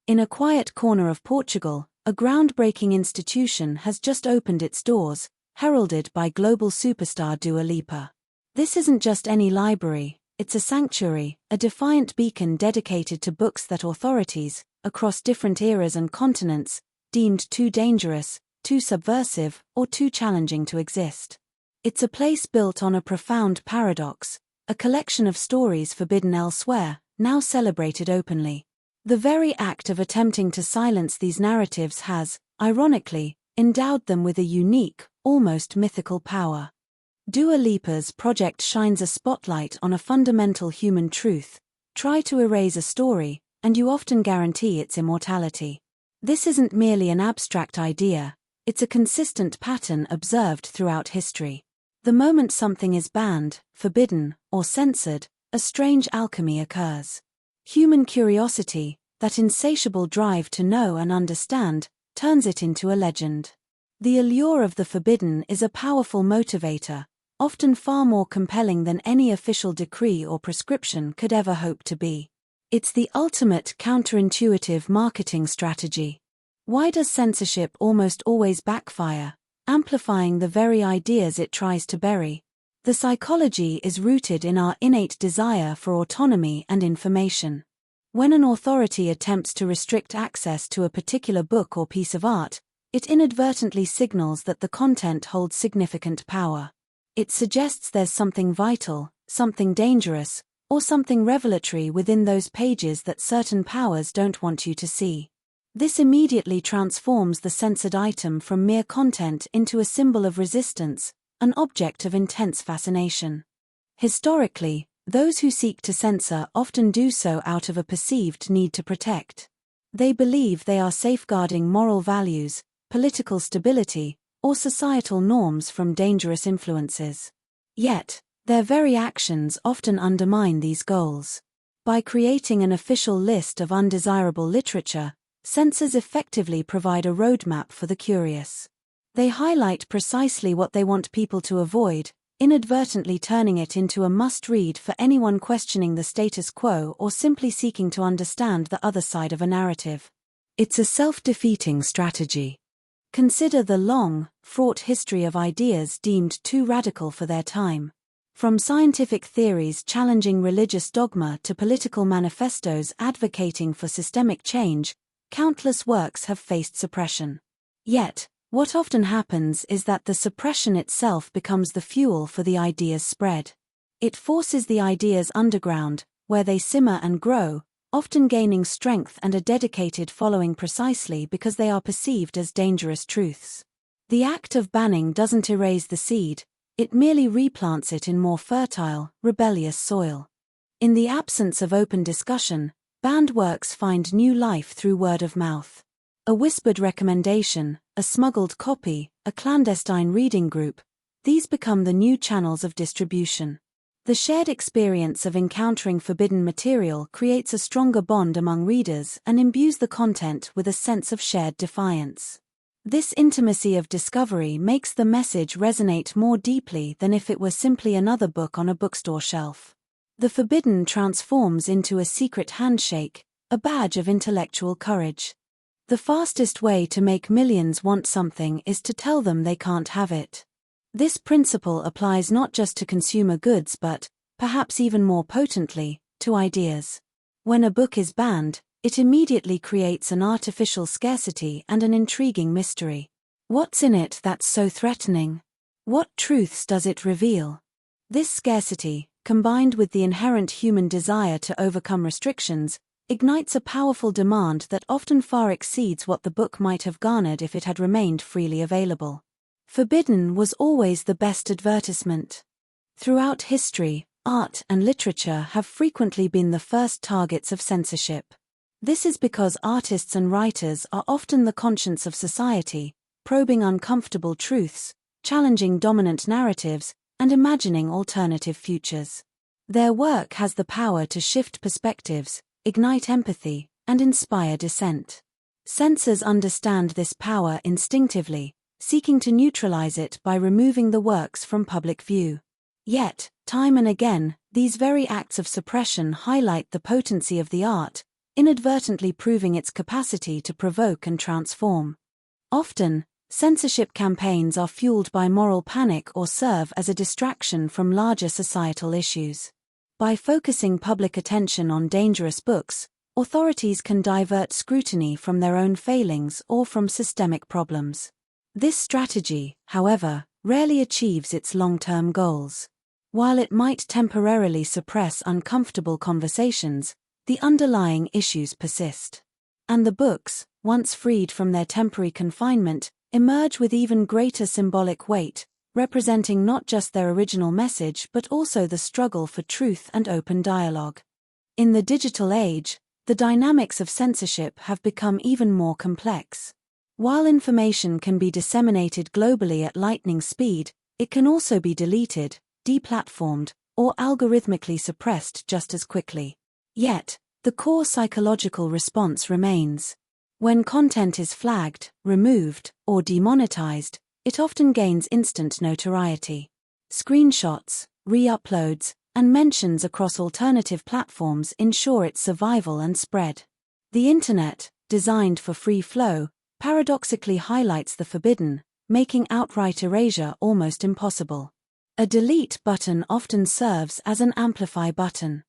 In a quiet corner of Portugal, a groundbreaking institution has just opened its doors, heralded by global superstar Dua Lipa. This isn't just any library, it's a sanctuary, a defiant beacon dedicated to books that authorities, across different eras and continents, deemed too dangerous, too subversive, or too challenging to exist. It's a place built on a profound paradox, a collection of stories forbidden elsewhere, now celebrated openly. The very act of attempting to silence these narratives has, ironically, endowed them with a unique, almost mythical power. Dua Lipa's project shines a spotlight on a fundamental human truth: try to erase a story, and you often guarantee its immortality. This isn't merely an abstract idea, it's a consistent pattern observed throughout history. The moment something is banned, forbidden, or censored, a strange alchemy occurs. Human curiosity, that insatiable drive to know and understand, turns it into a legend. The allure of the forbidden is a powerful motivator, often far more compelling than any official decree or prescription could ever hope to be. It's the ultimate counterintuitive marketing strategy. Why does censorship almost always backfire, amplifying the very ideas it tries to bury? The psychology is rooted in our innate desire for autonomy and information. When an authority attempts to restrict access to a particular book or piece of art, it inadvertently signals that the content holds significant power. It suggests there's something vital, something dangerous, or something revelatory within those pages that certain powers don't want you to see. This immediately transforms the censored item from mere content into a symbol of resistance, an object of intense fascination. Historically, those who seek to censor often do so out of a perceived need to protect. They believe they are safeguarding moral values, political stability, or societal norms from dangerous influences. Yet, their very actions often undermine these goals. By creating an official list of undesirable literature, censors effectively provide a roadmap for the curious. They highlight precisely what they want people to avoid, inadvertently turning it into a must-read for anyone questioning the status quo or simply seeking to understand the other side of a narrative. It's a self-defeating strategy. Consider the long, fraught history of ideas deemed too radical for their time. From scientific theories challenging religious dogma to political manifestos advocating for systemic change, countless works have faced suppression. Yet, what often happens is that the suppression itself becomes the fuel for the idea's spread. It forces the ideas underground, where they simmer and grow, often gaining strength and a dedicated following precisely because they are perceived as dangerous truths. The act of banning doesn't erase the seed, it merely replants it in more fertile, rebellious soil. In the absence of open discussion, banned works find new life through word of mouth. A whispered recommendation, a smuggled copy, a clandestine reading group, these become the new channels of distribution. The shared experience of encountering forbidden material creates a stronger bond among readers and imbues the content with a sense of shared defiance. This intimacy of discovery makes the message resonate more deeply than if it were simply another book on a bookstore shelf. The forbidden transforms into a secret handshake, a badge of intellectual courage. The fastest way to make millions want something is to tell them they can't have it. This principle applies not just to consumer goods but, perhaps even more potently, to ideas. When a book is banned, it immediately creates an artificial scarcity and an intriguing mystery. What's in it that's so threatening? What truths does it reveal? This scarcity, combined with the inherent human desire to overcome restrictions, ignites a powerful demand that often far exceeds what the book might have garnered if it had remained freely available. Forbidden was always the best advertisement. Throughout history, art and literature have frequently been the first targets of censorship. This is because artists and writers are often the conscience of society, probing uncomfortable truths, challenging dominant narratives, and imagining alternative futures. Their work has the power to shift perspectives, ignite empathy, and inspire dissent. Censors understand this power instinctively, seeking to neutralize it by removing the works from public view. Yet, time and again, these very acts of suppression highlight the potency of the art, inadvertently proving its capacity to provoke and transform. Often, censorship campaigns are fueled by moral panic or serve as a distraction from larger societal issues. By focusing public attention on dangerous books, authorities can divert scrutiny from their own failings or from systemic problems. This strategy, however, rarely achieves its long-term goals. While it might temporarily suppress uncomfortable conversations, the underlying issues persist. And the books, once freed from their temporary confinement, emerge with even greater symbolic weight, representing not just their original message but also the struggle for truth and open dialogue. In the digital age, the dynamics of censorship have become even more complex. While information can be disseminated globally at lightning speed, it can also be deleted, deplatformed, or algorithmically suppressed just as quickly. Yet, the core psychological response remains. When content is flagged, removed, or demonetized, it often gains instant notoriety. Screenshots, re-uploads, and mentions across alternative platforms ensure its survival and spread. The Internet, designed for free flow, paradoxically highlights the forbidden, making outright erasure almost impossible. A delete button often serves as an amplify button.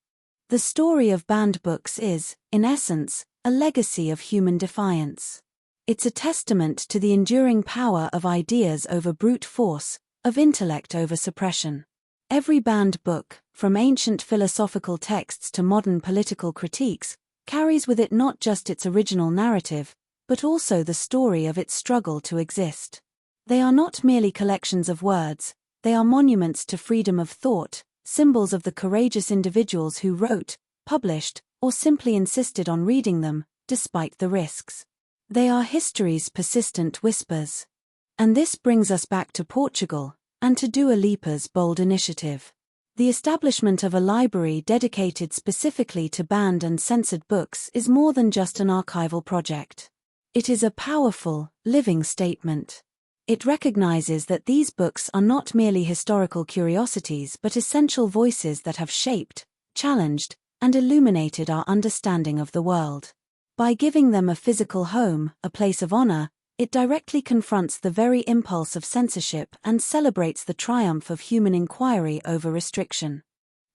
The story of banned books is, in essence, a legacy of human defiance. It's a testament to the enduring power of ideas over brute force, of intellect over suppression. Every banned book, from ancient philosophical texts to modern political critiques, carries with it not just its original narrative, but also the story of its struggle to exist. They are not merely collections of words, they are monuments to freedom of thought, symbols of the courageous individuals who wrote, published, or simply insisted on reading them, despite the risks. They are history's persistent whispers. And this brings us back to Portugal, and to Dua Lipa's bold initiative. The establishment of a library dedicated specifically to banned and censored books is more than just an archival project. It is a powerful, living statement. It recognizes that these books are not merely historical curiosities but essential voices that have shaped, challenged, and illuminated our understanding of the world. By giving them a physical home, a place of honor, it directly confronts the very impulse of censorship and celebrates the triumph of human inquiry over restriction.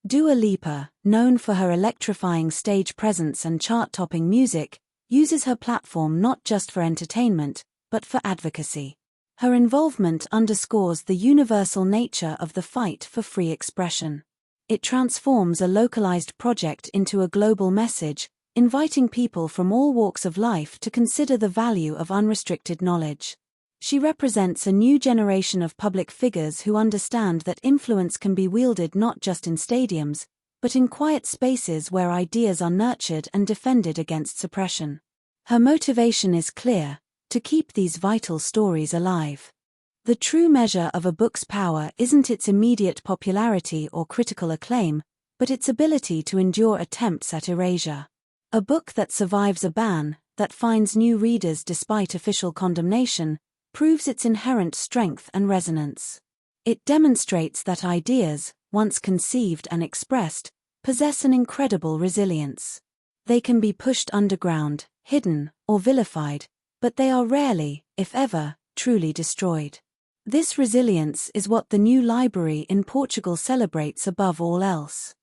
Dua Lipa, known for her electrifying stage presence and chart-topping music, uses her platform not just for entertainment, but for advocacy. Her involvement underscores the universal nature of the fight for free expression. It transforms a localized project into a global message, inviting people from all walks of life to consider the value of unrestricted knowledge. She represents a new generation of public figures who understand that influence can be wielded not just in stadiums, but in quiet spaces where ideas are nurtured and defended against suppression. Her motivation is clear: to keep these vital stories alive. The true measure of a book's power isn't its immediate popularity or critical acclaim, but its ability to endure attempts at erasure. A book that survives a ban, that finds new readers despite official condemnation, proves its inherent strength and resonance. It demonstrates that ideas, once conceived and expressed, possess an incredible resilience. They can be pushed underground, hidden, or vilified, but they are rarely, if ever, truly destroyed. This resilience is what the new library in Portugal celebrates above all else.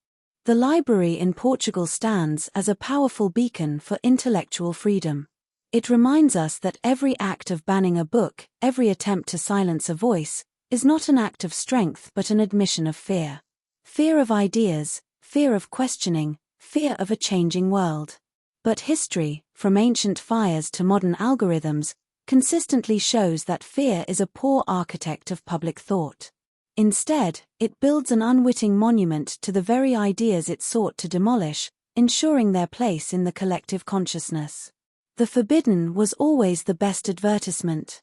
The library in Portugal stands as a powerful beacon for intellectual freedom. It reminds us that every act of banning a book, every attempt to silence a voice, is not an act of strength but an admission of fear. Fear of ideas, fear of questioning, fear of a changing world. But history, from ancient fires to modern algorithms, consistently shows that fear is a poor architect of public thought. Instead, it builds an unwitting monument to the very ideas it sought to demolish, ensuring their place in the collective consciousness. The forbidden was always the best advertisement.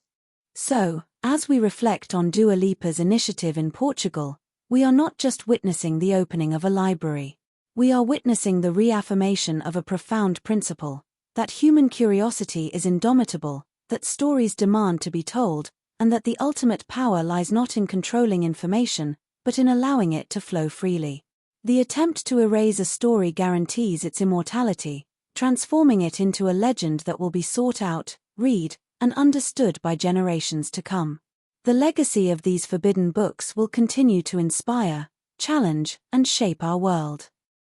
So, as we reflect on Dua Lipa's initiative in Portugal, we are not just witnessing the opening of a library. We are witnessing the reaffirmation of a profound principle: that human curiosity is indomitable, that stories demand to be told, and that the ultimate power lies not in controlling information, but in allowing it to flow freely. The attempt to erase a story guarantees its immortality, transforming it into a legend that will be sought out, read, and understood by generations to come. The legacy of these forbidden books will continue to inspire, challenge, and shape our world.